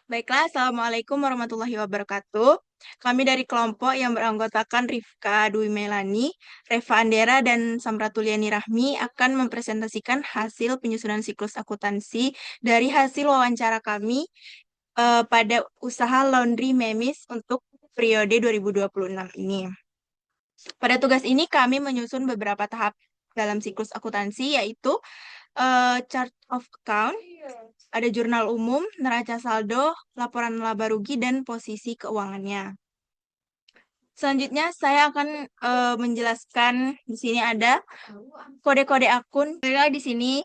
Baiklah, Assalamualaikum warahmatullahi wabarakatuh. Kami dari kelompok yang beranggotakan Rifka Dwi Melani, Reva Andera, dan Samratuliani Rahmi akan mempresentasikan hasil penyusunan siklus akuntansi dari hasil wawancara kami pada usaha Laundry Memis untuk periode 2026 ini. Pada tugas ini kami menyusun beberapa tahap dalam siklus akuntansi, yaitu chart of account, ada jurnal umum, neraca saldo, laporan laba rugi, dan posisi keuangannya. Selanjutnya saya akan menjelaskan di sini ada kode-kode akun. Di sini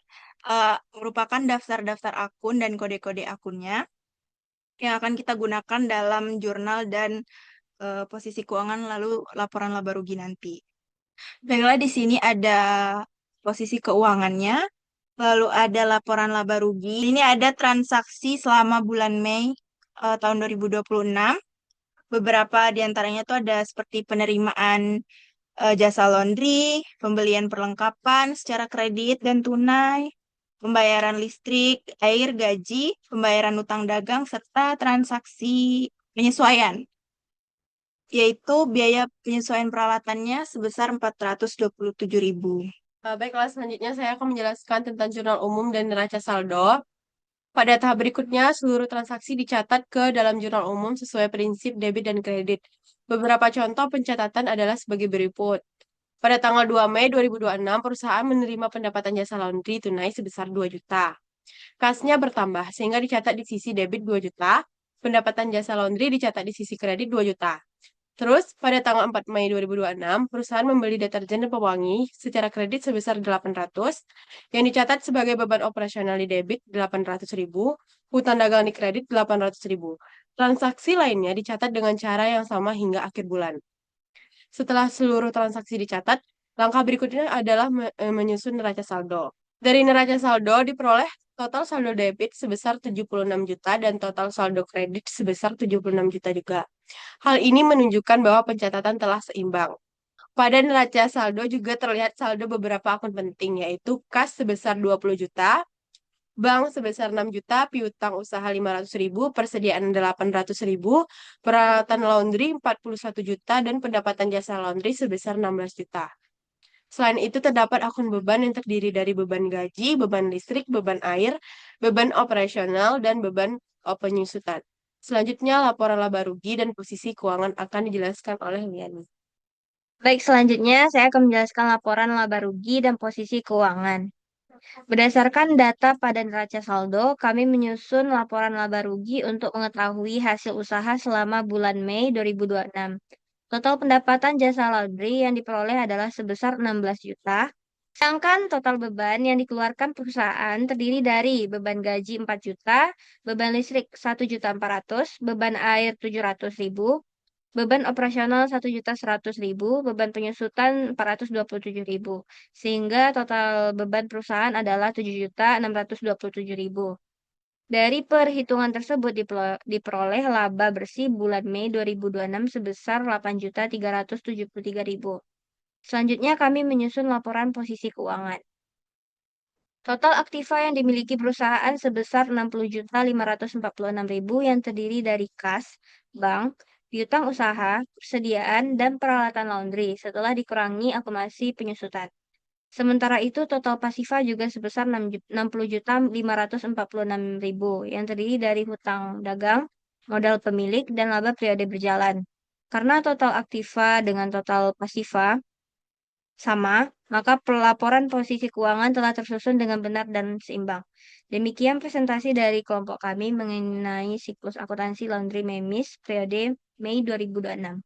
merupakan daftar-daftar akun dan kode-kode akunnya yang akan kita gunakan dalam jurnal dan posisi keuangan lalu laporan laba rugi nanti. Baiklah, di sini ada posisi keuangannya. Lalu ada laporan laba rugi. Ini ada transaksi selama bulan Mei tahun 2026. Beberapa di antaranya itu ada seperti penerimaan jasa laundry, pembelian perlengkapan secara kredit dan tunai, pembayaran listrik, air, gaji, pembayaran utang dagang, serta transaksi penyesuaian, yaitu biaya penyesuaian peralatannya sebesar 427.000. Baiklah, selanjutnya saya akan menjelaskan tentang jurnal umum dan neraca saldo. Pada tahap berikutnya, seluruh transaksi dicatat ke dalam jurnal umum sesuai prinsip debit dan kredit. Beberapa contoh pencatatan adalah sebagai berikut. Pada tanggal 2 Mei 2026, perusahaan menerima pendapatan jasa laundry tunai sebesar 2 juta. Kasnya bertambah, sehingga dicatat di sisi debit 2 juta. Pendapatan jasa laundry dicatat di sisi kredit 2 juta. Terus, pada tanggal 4 Mei 2026, perusahaan membeli deterjen dan pewangi secara kredit sebesar 800, yang dicatat sebagai beban operasional di debit 800.000, hutang dagang di kredit 800.000. Transaksi lainnya dicatat dengan cara yang sama hingga akhir bulan. Setelah seluruh transaksi dicatat, langkah berikutnya adalah menyusun neraca saldo. Dari neraca saldo diperoleh total saldo debit sebesar 76 juta dan total saldo kredit sebesar 76 juta juga. Hal ini menunjukkan bahwa pencatatan telah seimbang. Pada neraca saldo juga terlihat saldo beberapa akun penting, yaitu kas sebesar 20 juta, bank sebesar 6 juta, piutang usaha 500.000, persediaan 800.000, peralatan laundry 41 juta, dan pendapatan jasa laundry sebesar 16 juta. Selain itu, terdapat akun beban yang terdiri dari beban gaji, beban listrik, beban air, beban operasional, dan beban penyusutan. Selanjutnya, laporan laba rugi dan posisi keuangan akan dijelaskan oleh Liani. Baik, selanjutnya saya akan menjelaskan laporan laba rugi dan posisi keuangan. Berdasarkan data pada neraca saldo, kami menyusun laporan laba rugi untuk mengetahui hasil usaha selama bulan Mei 2026. Total pendapatan jasa laundry yang diperoleh adalah sebesar 16 juta. Sedangkan total beban yang dikeluarkan perusahaan terdiri dari beban gaji 4 juta, beban listrik 1.400.000, beban air 700.000, beban operasional 1.100.000, beban penyusutan 427.000, sehingga total beban perusahaan adalah 7.627.000. Dari perhitungan tersebut diperoleh laba bersih bulan Mei 2026 sebesar 8.373.000. Selanjutnya kami menyusun laporan posisi keuangan. Total aktiva yang dimiliki perusahaan sebesar 60.546.000 yang terdiri dari kas, bank, piutang usaha, persediaan, dan peralatan laundry setelah dikurangi akumulasi penyusutan. Sementara itu, total pasiva juga sebesar 60.546.000 yang terdiri dari hutang dagang, modal pemilik, dan laba periode berjalan. Karena total aktiva dengan total pasiva sama, maka pelaporan posisi keuangan telah tersusun dengan benar dan seimbang. Demikian presentasi dari kelompok kami mengenai siklus akuntansi Laundry Memis periode Mei 2026.